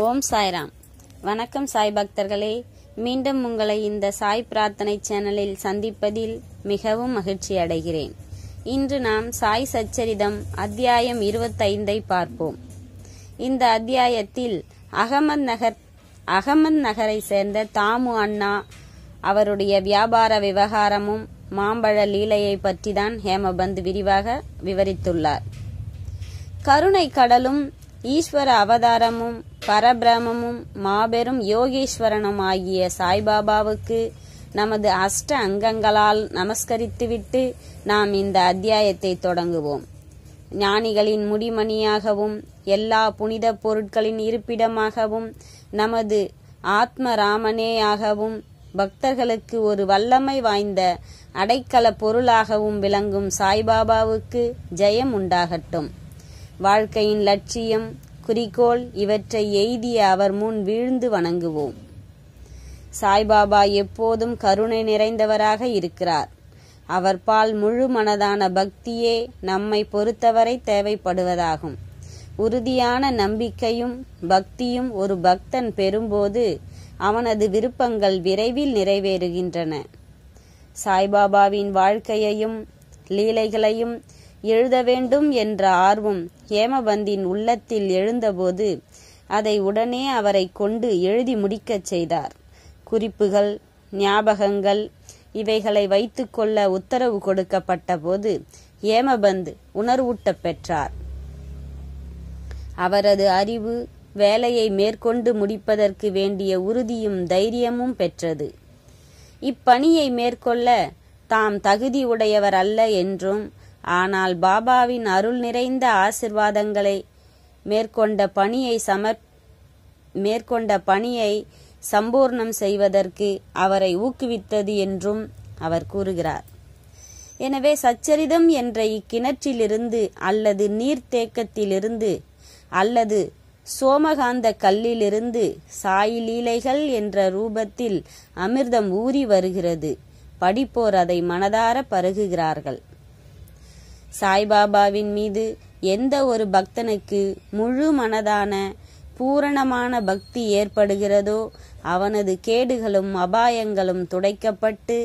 ஓம் சாய்ராம். வணக்கம் சாய் பக்தர்களே, மீண்டும் உங்களை இந்த சாய் பிரார்த்தனை சேனலில் சந்திப்பதில் மிகவும் மகிழ்ச்சி அடைகிறேன். இன்று நாம் சாய் சச்சரிதம் அத்தியாயம் 25 பார்ப்போம். இந்த அத்தியாயத்தில் அகமது நகரை சேர்ந்த தாமு அண்ணா அவருடைய வியாபார விவகாரமும் மாம்பழ லீலையை பற்றிதான் ஹேமபந்த் விரிவாக விவரித்துள்ளார். கருணை கடலும் ஈஸ்வர அவதாரமும் பரபிரமமும் மாபெரும் யோகீஸ்வரனும் ஆகிய சாய்பாபாவுக்கு நமது அஷ்ட அங்கங்களால் நமஸ்கரித்துவிட்டு நாம் இந்த அத்தியாயத்தை தொடங்குவோம். ஞானிகளின் முடிமணியாகவும் எல்லா புனித பொருட்களின் இருப்பிடமாகவும் நமது ஆத்மராமனேயாகவும் பக்தர்களுக்கு ஒரு வல்லமை வாய்ந்த அடைக்கல பொருளாகவும் விளங்கும் சாய்பாபாவுக்கு ஜெயம் உண்டாகட்டும். வாழ்க்கையின் லட்சியம், குறிக்கோள் இவற்றை எய்திய அவர் முன் வீழ்ந்து வணங்குவோம். சாய்பாபா எப்போதும் கருணை நிறைந்தவராக இருக்கிறார். அவர் பால் முழு மனதான பக்தியே நம்மை பொறுத்தவரை தேவைப்படுவதாகும். உறுதியான நம்பிக்கையும் பக்தியும் ஒரு பக்தன் பெறும்போது அவனது விருப்பங்கள் விரைவில் நிறைவேறுகின்றன. சாய்பாபாவின் வாழ்க்கையையும் லீலைகளையும் எழுத வேண்டும் என்ற ஆர்வம் ஹேமபந்தின் உள்ளத்தில் எழுந்தபோது அதை உடனே அவரை கொண்டு எழுதி முடிக்கச் செய்தார். குறிப்புகள், ஞாபகங்கள் இவைகளை வைத்துக்கொள்ள உத்தரவு கொடுக்கப்பட்ட போது ஹேமபந்த் உணர்வூட்டப் பெற்றார். அவரது அறிவு வேலையை மேற்கொண்டு முடிப்பதற்கு வேண்டிய உறுதியும் தைரியமும் பெற்றது. இப்பணியை மேற்கொள்ள தாம் தகுதி உடையவர் அல்ல என்றும், ஆனால் பாபாவின் அருள் நிறைந்த ஆசிர்வாதங்களை மேற்கொண்ட பணியை சம்பூர்ணம் செய்வதற்கு அவரை ஊக்குவித்தது என்றும் அவர் கூறுகிறார். எனவே சச்சரிதம் என்ற இக்கிணற்றிலிருந்து அல்லது நீர்த்தேக்கத்திலிருந்து அல்லது சோமகாந்த கல்லிலிருந்து சாய் லீலைகள் என்ற ரூபத்தில் அமிர்தம் ஊறி வருகிறது. படிப்போர் அதை மனதார பருகுகிறார்கள். சாய்பாபாவின் மீது எந்த ஒரு பக்தனுக்கு முழு மனதான பூரணமான பக்தி ஏற்படுகிறதோ அவனது கேடுகளும் அபாயங்களும் துடைக்கப்பட்டு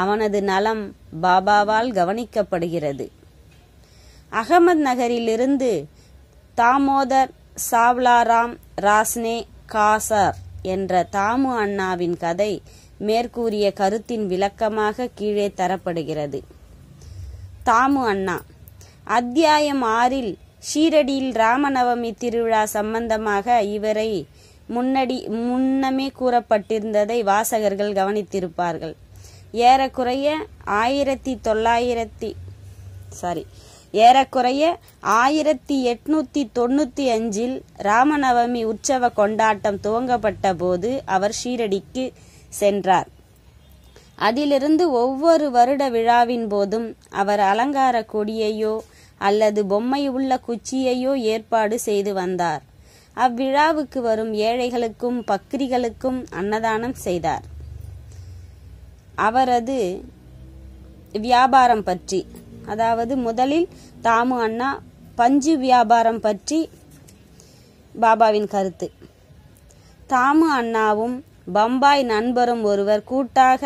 அவனது நலம் பாபாவால் கவனிக்கப்படுகிறது. அகமது நகரிலிருந்து தாமோதர் சாவ்லாராம் ராஸ்னே காசர் என்ற தாமு அண்ணாவின் கதை மேற்கூறிய கருத்தின் விளக்கமாக கீழே தரப்படுகிறது. தாமு அண்ணா அத்தியாயம் 6 ஷீரடியில் ராமநவமி திருவிழா சம்பந்தமாக இவரை முன்னமே கூறப்பட்டிருந்ததை வாசகர்கள் கவனித்திருப்பார்கள். ஏறக்குறைய 1895 ராமநவமி உற்சவ கொண்டாட்டம் துவங்கப்பட்ட போது அவர் ஷீரடிக்கு சென்றார். அதிலிருந்து ஒவ்வொரு வருட விழாவின் போதும் அவர் அலங்கார கொடியையோ அல்லது பொம்மை உள்ள குச்சியையோ ஏற்பாடு செய்து வந்தார். அவ்விழாவுக்கு வரும் ஏழைகளுக்கும் பக்ரிகளுக்கும் அன்னதானம் செய்தார். அவரது வியாபாரம் பற்றி, அதாவது முதலில் தாமு அண்ணா பஞ்சு வியாபாரம் பற்றி பாபாவின் கருத்து. தாமு அண்ணாவும் பம்பாய் நண்பரும் ஒருவர் கூட்டாக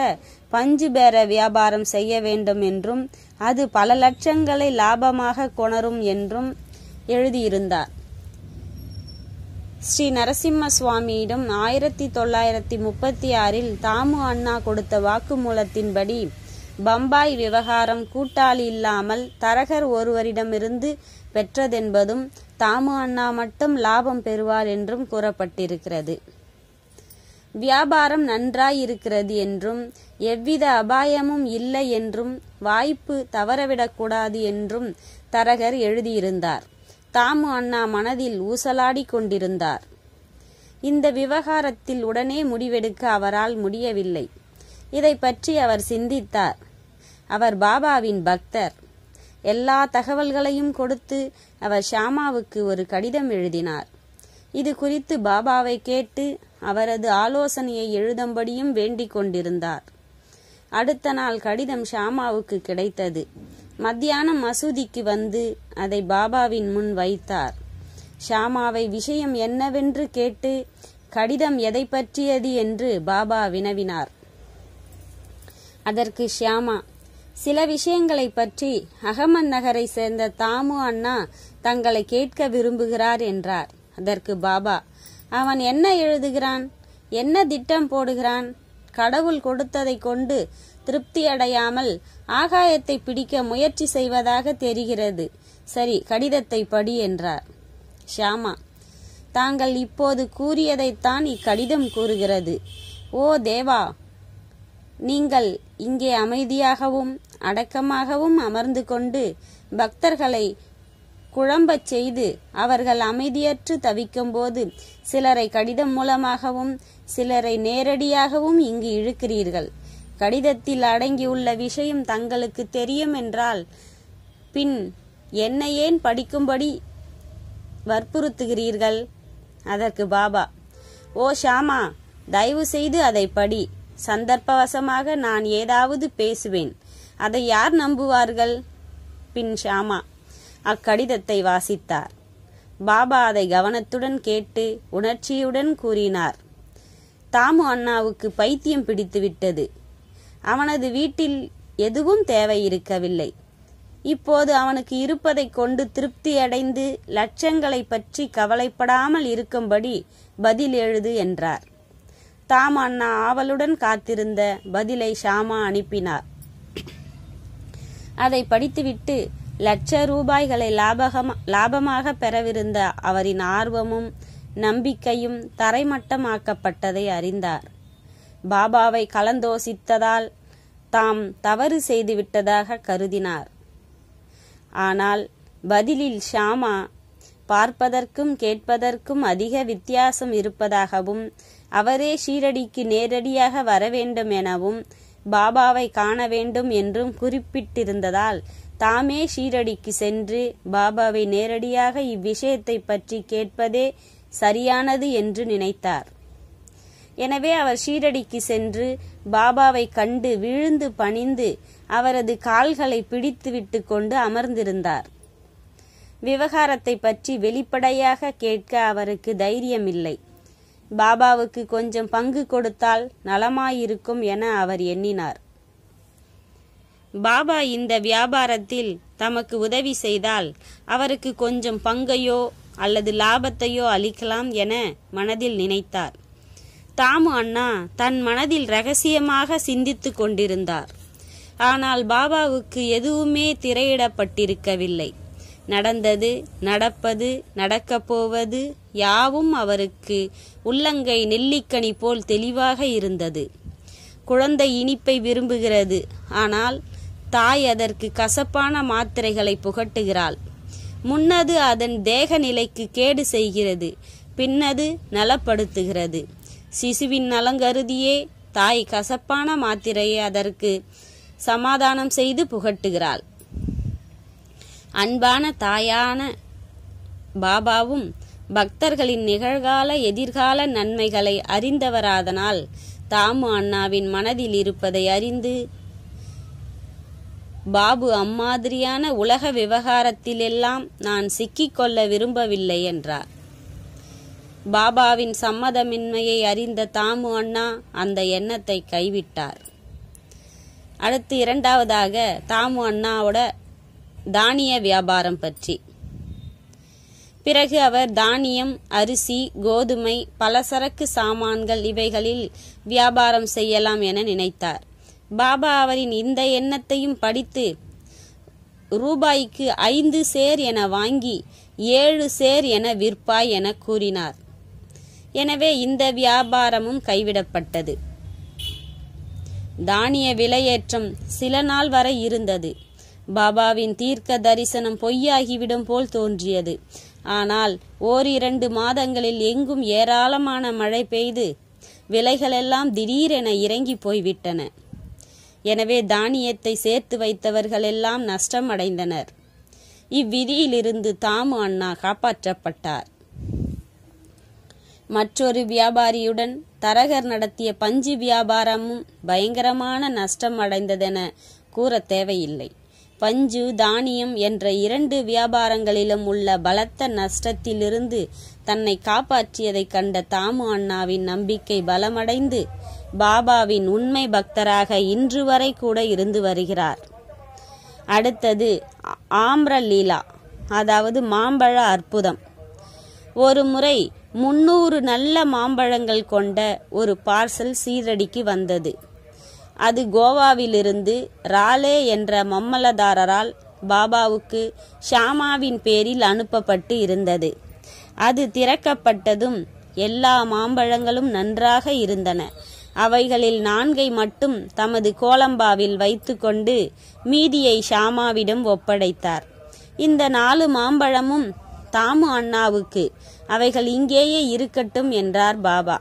பஞ்சு பேர வியாபாரம் செய்ய வேண்டும் என்றும் அது பல லட்சங்களை லாபமாக கொணரும் என்றும் எழுதியிருந்தார். ஸ்ரீ நரசிம்ம சுவாமியிடம் 1936 தாமு அண்ணா கொடுத்த வாக்குமூலத்தின்படி பம்பாய் விவகாரம் கூட்டாளி இல்லாமல் தரகர் ஒருவரிடமிருந்து பெற்றதென்பதும் தாமு அண்ணா மட்டும் லாபம் பெறுவார் என்றும் கூறப்பட்டிருக்கிறது. வியாபாரம் நன்றாயிருக்கிறது என்றும் எவ்வித அபாயமும் இல்லை என்றும் வாய்ப்பு தவறவிடக்கூடாது என்றும் தரகர் எழுதியிருந்தார். தாமு அண்ணா மனதில் ஊசலாடி கொண்டிருந்தார். இந்த விவகாரத்தில் உடனே முடிவெடுக்க அவரால் முடியவில்லை. இதை பற்றி அவர் சிந்தித்தார். அவர் பாபாவின் பக்தர். எல்லா தகவல்களையும் கொடுத்து அவர் ஷாமாவுக்கு ஒரு கடிதம் எழுதினார். இது குறித்து பாபாவை கேட்டு அவரது ஆலோசனையை எழுதும்படியும் வேண்டிக் கொண்டிருந்தார். அடுத்த நாள் கடிதம் ஷாமாவுக்கு கிடைத்தது. மத்தியானம் மசூதிக்கு வந்து அதை பாபாவின் முன் வைத்தார். ஷாமாவை விஷயம் என்னவென்று கேட்டு கடிதம் எதை பற்றியது என்று பாபா வினவினார். அதற்கு ஷியாமா, சில விஷயங்களை பற்றி அகமன் நகரை சேர்ந்த தாமு அண்ணா தங்களை கேட்க விரும்புகிறார் என்றார். அதற்கு பாபா, அவன் என்ன எழுதுகிறான், என்ன திட்டம் போடுகிறான்? கடவுள் கொடுத்ததை கொண்டு திருப்தி அடையாமல் ஆகாயத்தை பிடிக்க முயற்சி செய்வதாக தெரிகிறது. சரி, கடிதத்தை படி என்றார். ஷியாமா, தாங்கள் இப்போது கூறியதைத்தான் இக்கடிதம் கூறுகிறது. ஓ தேவா, நீங்கள் இங்கே அமைதியாகவும் அடக்கமாகவும் அமர்ந்து கொண்டு பக்தர்களை குழம்பச் செய்து அவர்கள் அமைதியற்று தவிக்கும்போது சிலரை கடிதம் மூலமாகவும் சிலரை நேரடியாகவும் இங்கு இழுக்கிறீர்கள். கடிதத்தில் அடங்கியுள்ள விஷயம் தங்களுக்கு தெரியும் என்றால் பின் என்னை ஏன் படிக்கும்படி வற்புறுத்துகிறீர்கள்? அதற்கு பாபா, ஓ ஷாமா, தயவு செய்து அதை படி. சந்தர்ப்பவசமாக நான் ஏதாவது பேசுவேன், அதை யார் நம்புவார்கள்? பின் ஷாமா அக்கடிதத்தை வாசித்தார். பாபா அதை கவனத்துடன் கேட்டு உணர்ச்சியுடன் கூறினார். தாமு அண்ணாவுக்கு பைத்தியம் பிடித்துவிட்டது. அவனது வீட்டில் எதுவும் தேவை இருக்கவில்லை. இப்போது அவனுக்கு இருப்பதை கொண்டு திருப்தி அடைந்து லட்சங்களை பற்றி கவலைப்படாமல் இருக்கும்படி பதில் எழுது என்றார். தாமு அண்ணா ஆவலுடன் காத்திருந்த பதிலை ஷாமா அனுப்பினார். அதை படித்துவிட்டு ₹1,00,000 லாபமாக பெறவிருந்த அவரின் ஆர்வமும் நம்பிக்கையும் தரைமட்டமாக்கப்பட்டதை அறிந்தார். பாபாவை கலந்தோசித்ததால் தாம் தவறு செய்துவிட்டதாக கருதினார். ஆனால் பதிலில் ஷாமா பார்ப்பதற்கும் கேட்பதற்கும் அதிக வித்தியாசம் இருப்பதாகவும் அவரே ஷீரடிக்கு நேரடியாக வரவேண்டும் எனவும் பாபாவை காண வேண்டும் என்றும் குறிப்பிட்டிருந்ததால் தாமே ஷீரடிக்கு சென்று பாபாவை நேரடியாக இவ்விஷயத்தை பற்றி கேட்பதே சரியானது என்று நினைத்தார். எனவே அவர் ஷீரடிக்கு சென்று பாபாவை கண்டு விழுந்து பணிந்து அவரது கால்களை பிடித்துவிட்டு கொண்டு அமர்ந்திருந்தார். விவகாரத்தை பற்றி வெளிப்படையாக கேட்க அவருக்கு தைரியமில்லை. பாபாவுக்கு கொஞ்சம் பங்கு கொடுத்தால் நலமாயிருக்கும் என அவர் எண்ணினார். பாபா இந்த வியாபாரத்தில் தமக்கு உதவி செய்தால் அவருக்கு கொஞ்சம் பங்கையோ அல்லது லாபத்தையோ அளிக்கலாம் என மனதில் நினைத்தார். தாமு அண்ணா தன் மனதில் ரகசியமாக சிந்தித்து கொண்டிருந்தார். ஆனால் பாபாவுக்கு எதுவுமே திரையிடப்பட்டிருக்கவில்லை. நடந்தது, நடப்பது, நடக்கப் போவது யாவும் அவருக்கு உள்ளங்கை நெல்லிக்கனி போல் தெளிவாக இருந்தது. குழந்தை இனிப்பை விரும்புகிறது, ஆனால் தாய் அதற்கு கசப்பான மாத்திரைகளை புகட்டுகிறாள். முன்னது அதன் தேக நிலைக்கு கேடு செய்கிறது, பின்னது நலப்படுத்துகிறது. சிசுவின் நலங்கருதியே தாய் கசப்பான மாத்திரையை அதற்கு சமாதானம் செய்து புகட்டுகிறாள். அன்பான தாயான பாபாவும் பக்தர்களின் நிகழ்கால எதிர்கால நன்மைகளை அறிந்தவராதனால் தாமு அண்ணாவின் மனதில் இருப்பதை அறிந்து பாபு அம்மாதிரியான உலக விவகாரத்திலெல்லாம் நான் சிக்கிக்கொள்ள விரும்பவில்லை என்றார். பாபாவின் சம்மதமின்மையை அறிந்த தாமு அண்ணா அந்த எண்ணத்தை கைவிட்டார். அடுத்து இரண்டாவதாக தாமு அண்ணாவோட தானிய வியாபாரம் பற்றி. பிறகு அவர் தானியம், அரிசி, கோதுமை, பலசரக்கு சாமான்கள் இவைகளில் வியாபாரம் செய்யலாம் என நினைத்தார். பாபா அவரின் இந்த எண்ணத்தையும் படித்து ரூபாய்க்கு 5 சேர் என வாங்கி 7 சேர் என விற்பாய் என கூறினார். எனவே இந்த வியாபாரமும் கைவிடப்பட்டது. தானிய விலையேற்றம் சில நாள் வரை இருந்தது. பாபாவின் தீர்க்க தரிசனம் பொய்யாகிவிடும் போல் தோன்றியது. ஆனால் 1-2 மாதங்களில் எங்கும் ஏராளமான மழை பெய்து விலைகளெல்லாம் திடீரென இறங்கி போய்விட்டன. எனவே தானியத்தை சேர்த்து வைத்தவர்கள் எல்லாம் நஷ்டம் அடைந்தனர். இவ்விதியிலிருந்து தாமு அண்ணா காப்பாற்றப்பட்டார். மற்றொரு வியாபாரியுடன் தரகர் நடத்திய பஞ்சு வியாபாரமும் பயங்கரமான நஷ்டம் அடைந்ததென கூற தேவையில்லை. பஞ்சு தானியம் என்ற 2 வியாபாரங்களிலும் உள்ள பலத்த நஷ்டத்திலிருந்து தன்னை காப்பாற்றியதைக் கண்ட தாமு அண்ணாவின் நம்பிக்கை பலமடைந்து பாபாவின் உண்மை பக்தராக இன்று வரை கூட இருந்து வருகிறார். அடுத்தது ஆம்ரலீலா, அதாவது மாம்பழ அற்புதம். ஒரு முறை 300 நல்ல மாம்பழங்கள் கொண்ட ஒரு பார்சல் சீரடிக்கு வந்தது. அது கோவாவிலிருந்து ராலே என்ற மம்மலதாரரால் பாபாவுக்கு ஷாமாவின் பேரில் அனுப்பப்பட்டு இருந்தது. அது திறக்கப்பட்டதும் எல்லா மாம்பழங்களும் நன்றாக இருந்தன. அவைகளில் 4 மட்டும் தமது கோலம்பாவில் வைத்து கொண்டு மீதியை ஷாமாவிடம் ஒப்படைத்தார். இந்த 4 மாம்பழமும் தாமு அண்ணாவுக்கு, அவைகள் இங்கேயே இருக்கட்டும் என்றார் பாபா.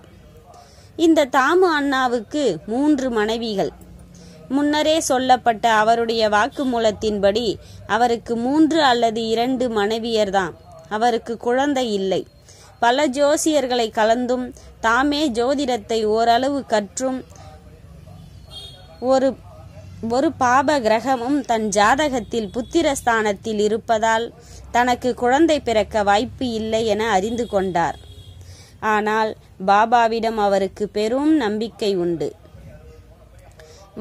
இந்த தாமு அண்ணாவுக்கு 3 மனைவிகள். முன்னரே சொல்லப்பட்ட அவருடைய வாக்குமூலத்தின்படி அவருக்கு 3 அல்லது 2 மனைவியர்தான். அவருக்கு குழந்தை இல்லை. பல ஜோசியர்களை கலந்தும் தாமே ஜோதிடத்தை ஓரளவு கற்றும் ஒரு பாப கிரகமும் தன் ஜாதகத்தில் புத்திரஸ்தானத்தில் இருப்பதால் தனக்கு குழந்தை பிறக்க வாய்ப்பு இல்லை என அறிந்து கொண்டார். ஆனால் பாபாவிடம் அவருக்கு பெரும் நம்பிக்கை உண்டு.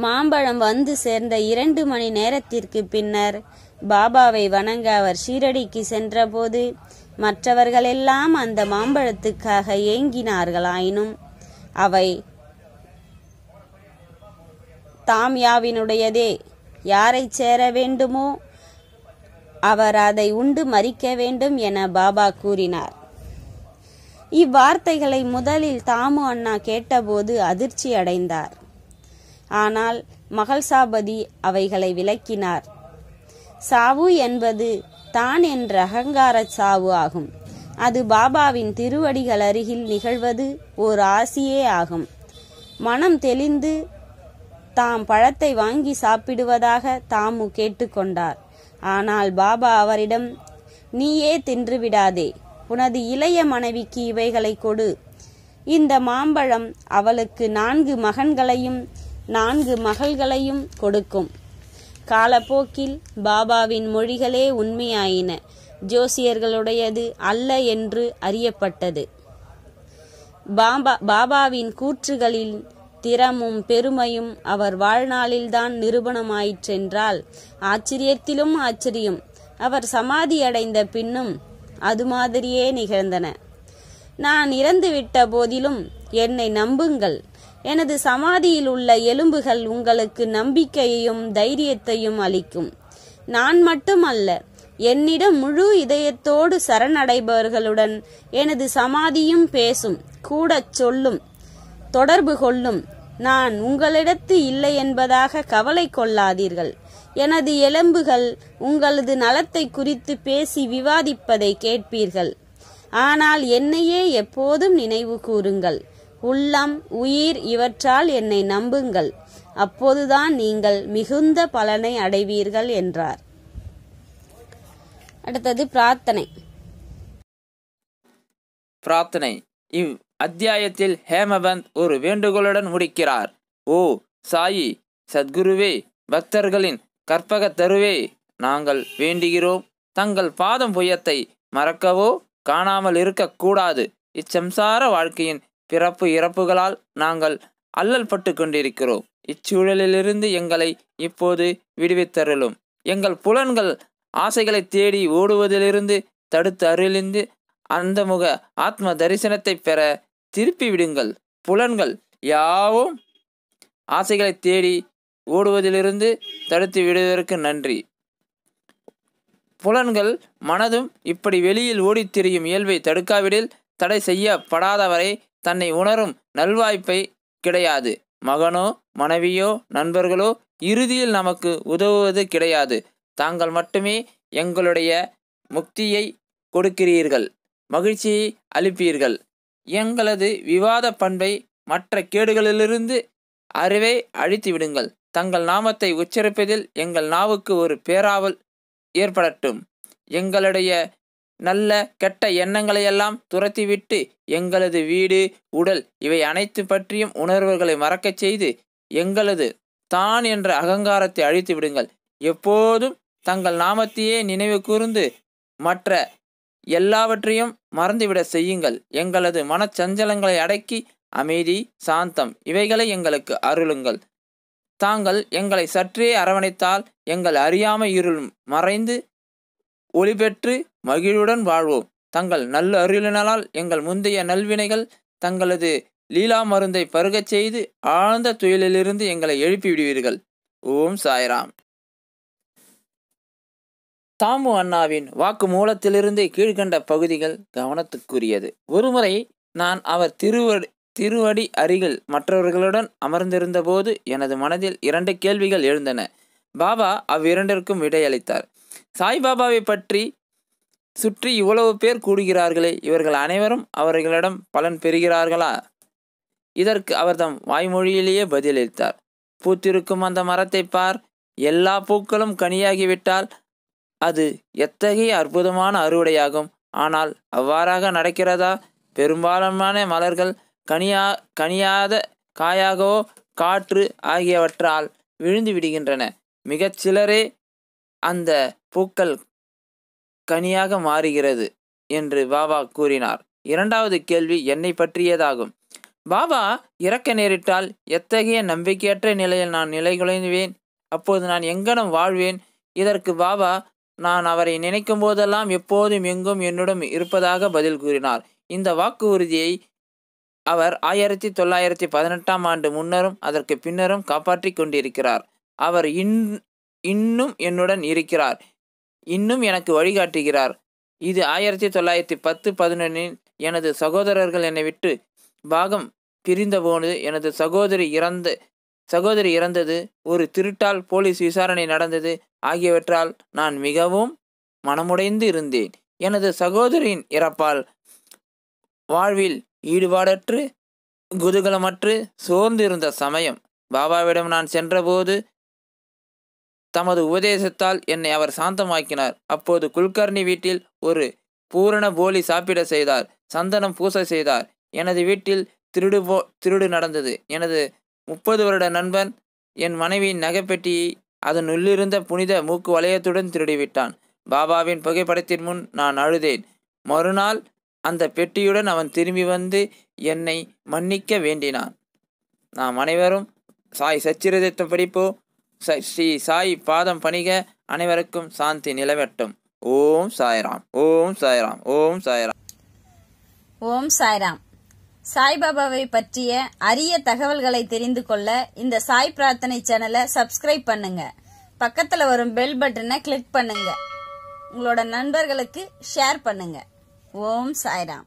மாம்பழம் வந்து சேர்ந்த 2 மணி நேரத்திற்கு பின்னர் பாபாவை வணங்க அவர் ஷீரடிக்கு சென்றபோது மற்றவர்களெல்லாம் அந்த மாம்பழத்துக்காக ஏங்கினார்களாயினும் அவை தாம்யாவினுடையதே. யாரை சேர வேண்டுமோ அவர் அதை உண்டு மறிக்க வேண்டும் என பாபா கூறினார். இவ்வார்த்தைகளை முதலில் தாமு அண்ணா கேட்டபோது அதிர்ச்சி அடைந்தார். ஆனால் மகள்சாபதி அவைகளை விளக்கினார். சாவு என்பது தான் என்ற அகங்கார சாவு ஆகும். அது பாபாவின் திருவடிகள் அருகில் நிகழ்வது ஓர் ஆசியே ஆகும். மனம் தெளிந்து தாம் பழத்தை வாங்கி சாப்பிடுவதாக தாமு கேட்டுக்கொண்டார். ஆனால் பாபா அவரிடம், நீயே தின்றுவிடாதே, உனது இளைய மனைவிக்கு இவைகளை கொடு. இந்த மாம்பழம் அவளுக்கு 4 மகன்களையும் 4 மகள்களையும் கொடுக்கும். காலப்போக்கில் பாபாவின் மொழிகளே உண்மையாயின. ஜோசியர்களுடையது அல்ல என்று அறியப்பட்டது. பாபாவின் கூற்றுகளில் திறமும் பெருமையும் அவர் வாழ்நாளில்தான் நிரூபணமாயிற்றென்றால் ஆச்சரியத்திலும் ஆச்சரியம். அவர் சமாதி அடைந்த பின்னும் அது மாதிரியே நிகழ்ந்தன. நான் இறந்துவிட்ட போதிலும் என்னை நம்புங்கள். எனது சமாதியில் உள்ள எலும்புகள் உங்களுக்கு நம்பிக்கையையும் தைரியத்தையும் அளிக்கும். நான் மட்டும் அல்ல, என்னிடம் முழு இதயத்தோடு சரணடைபவர்களுடன் எனது சமாதியும் பேசும், கூட சொல்லும், தொடர்பு கொள்ளும். நான் உங்களிடத்து இல்லை என்பதாக கவலை கொள்ளாதீர்கள். எனது எலும்புகள் உங்களது நலத்தை குறித்து பேசி விவாதிப்பதை கேட்பீர்கள். ஆனால் என்னையே எப்போதும் நினைவு கூறுங்கள். உள்ளம், உயிர் இவற்றால் என்னை நம்புங்கள். அப்போதுதான் நீங்கள் மிகுந்த பலனை அடைவீர்கள் என்றார். அடுத்தது பிரார்த்தனை. இவ் அத்தியாயத்தில் ஹேமபந்த் ஒரு வேண்டுகோளுடன் முடிக்கிறார். ஓ சாயி சத்குருவே, பக்தர்களின் கற்பக தருவே, நாங்கள் வேண்டுகிறோம், தங்கள் பாதம் புயத்தை மறக்கவோ காணாமல் இருக்கக்கூடாது. இச்சம்சார வாழ்க்கையின் பிறப்பு இறப்புகளால் நாங்கள் அல்லல் பட்டு கொண்டிருக்கிறோம். இச்சூழலிலிருந்து எங்களை இப்போது விடுவித்தருளும். எங்கள் புலன்கள் ஆசைகளை தேடி ஓடுவதிலிருந்து தடுத்து அருளிந்து அந்த முக ஆத்ம தரிசனத்தை பெற திருப்பி விடுங்கள். புலன்கள் யாவும் ஆசைகளை தேடி ஓடுவதிலிருந்து தடுத்து விடுவதற்கு நன்றி. புலன்கள் மனதும் இப்படி வெளியில் ஓடித் திரியும் இயல்பை தடுக்காவிடில் தடை செய்யப்படாதவரை தன்னை உணரும் நல்வாய்ப்பை கிடையாது. மகனோ மனைவியோ நண்பர்களோ இறுதியில் நமக்கு உதவுவது கிடையாது. தாங்கள் மட்டுமே எங்களுடைய முக்தியை கொடுக்கிறீர்கள், மகிழ்ச்சியை அளிப்பீர்கள். எங்களது விவாத பண்பை மற்ற கேடுகளிலிருந்து அறவே அழித்து விடுங்கள். தங்கள் நாமத்தை உச்சரிப்பதில் எங்கள் நாவுக்கு ஒரு பேராவல் ஏற்படட்டும். எங்களுடைய நல்ல கெட்ட எண்ணங்களையெல்லாம் துரத்திவிட்டு எங்களது வீடு, உடல் இவை அனைத்து பற்றியும் உணர்வுகளை மறக்கச் செய்து எங்களது தான் என்ற அகங்காரத்தை அழித்து விடுங்கள். எப்போதும் தங்கள் நாமத்தையே நினைவு கூர்ந்து மற்ற எல்லாவற்றையும் மறந்துவிட செய்யுங்கள். எங்களது மனச்சஞ்சலங்களை அடக்கி அமைதி, சாந்தம் இவைகளை எங்களுக்கு அருளுங்கள். தாங்கள் எங்களை சற்றே அரவணைத்தால் எங்கள் அறியாமை இருள் மறைந்து ஒளி பெற்று மகிழ்வுடன் வாழ்வோம். தங்கள் நல்ல அருளினால் எங்கள் முந்தைய நல்வினைகள் தங்களது லீலா மருந்தை பருகச் செய்து ஆழ்ந்த துயிலிலிருந்து எங்களை எழுப்பி விடுவீர்கள். ஓம் சாய்ராம். தாமு அண்ணாவின் வாக்கு மூலத்திலிருந்து கீழ்கண்ட பகுதிகள் கவனத்துக்குரியது. ஒருமுறை நான் அவர் திருவடி அருகில் மற்றவர்களுடன் அமர்ந்திருந்த போது எனது மனதில் 2 கேள்விகள் எழுந்தன. பாபா அவ்விரண்டிற்கும் விடையளித்தார். சாய்பாபாவை பற்றி சுற்றி இவ்வளவு பேர் கூடுகிறார்களே, இவர்கள் அனைவரும் அவர்களிடம் பலன் பெறுகிறார்களா? இதற்கு அவர்தம் வாய்மொழியிலேயே பதிலளித்தார். பூத்திருக்கும் அந்த மரத்தை பார், எல்லா பூக்களும் கனியாகிவிட்டால் அது எத்தகைய அற்புதமான அறுவடையாகும். ஆனால் அவ்வாறாக நடக்கிறதா? பெரும்பாலான மலர்கள் கனியாத காயாகவோ காற்று ஆகியவற்றால் விழுந்து விடுகின்றன. மிகச் சிலரே அந்த பூக்கள் கனியாக மாறுகிறது என்று பாபா கூறினார். 2வது கேள்வி என்னை பற்றியதாகும். பாபா இறக்க நேரிட்டால் எத்தகைய நம்பிக்கையற்ற நிலையில் நான் நிலைகுலைவேன்? அப்போது நான் எங்கனம் வாழ்வேன்? இதற்கு பாபா நான் அவரை நினைக்கும் போதெல்லாம் எப்போதும் எங்கும் என்னுடன் இருப்பதாக பதில் கூறினார். இந்த வாக்கு உறுதியை அவர் 1918ஆம் ஆண்டு முன்னரும் அதற்கு பின்னரும் காப்பாற்றி கொண்டிருக்கிறார். அவர் இன்னும் என்னுடன் இருக்கிறார், இன்னும் எனக்கு வழிகாட்டுகிறார். இது 1910-11 எனது சகோதரர்கள் என்னை விட்டு பாகம் பிரிந்தபோது எனது சகோதரி இறந்தது, ஒரு திருட்டால் போலீஸ் விசாரணை நடந்தது ஆகியவற்றால் நான் மிகவும் மனமுடைந்து இருந்தேன். எனது சகோதரியின் இறப்பால் வாழ்வில் ஈடுபாடற்று குதூகலமற்று சோர்ந்து இருந்த சமயம் பாபாவிடம் நான் சென்றபோது தமது உபதேசத்தால் என்னை அவர் சாந்தமாக்கினார். அப்போது குல்கர்னி வீட்டில் ஒரு பூரண போலி சாப்பிட செய்தார், சந்தனம் பூச செய்தார். எனது வீட்டில் திருடு நடந்தது. எனது 30 வருட நண்பன் என் மனைவியின் நகைப்பெட்டியை அதன் உள்ளிருந்த புனித மூக்கு வளையத்துடன் திருடிவிட்டான். பாபாவின் புகைப்படத்தின் முன் நான் அழுதேன். மறுநாள் அந்த பெட்டியுடன் அவன் திரும்பி வந்து என்னை மன்னிக்க வேண்டினான். நாம் அனைவரும் சாய் சச்சரிதத்தை படிப்போம். ஸ்ரீ சாய் பாதம் பணிக. அனைவருக்கும் சாந்தி நிலவட்டும். ஓம் சாய்ராம். ஓம் சாய்ராம். ஓம் சாய்ராம். ஓம் சாய்ராம். சாய்பாபாவை பற்றிய அரிய தகவல்களை தெரிந்து கொள்ள இந்த சாய் பிரார்த்தனை சேனலை சப்ஸ்கிரைப் பண்ணுங்க. பக்கத்துல வரும் பெல் பட்டனை கிளிக் பண்ணுங்க. உங்களோட நண்பர்களுக்கு ஷேர் பண்ணுங்க. ஓம் சாய்ராம்.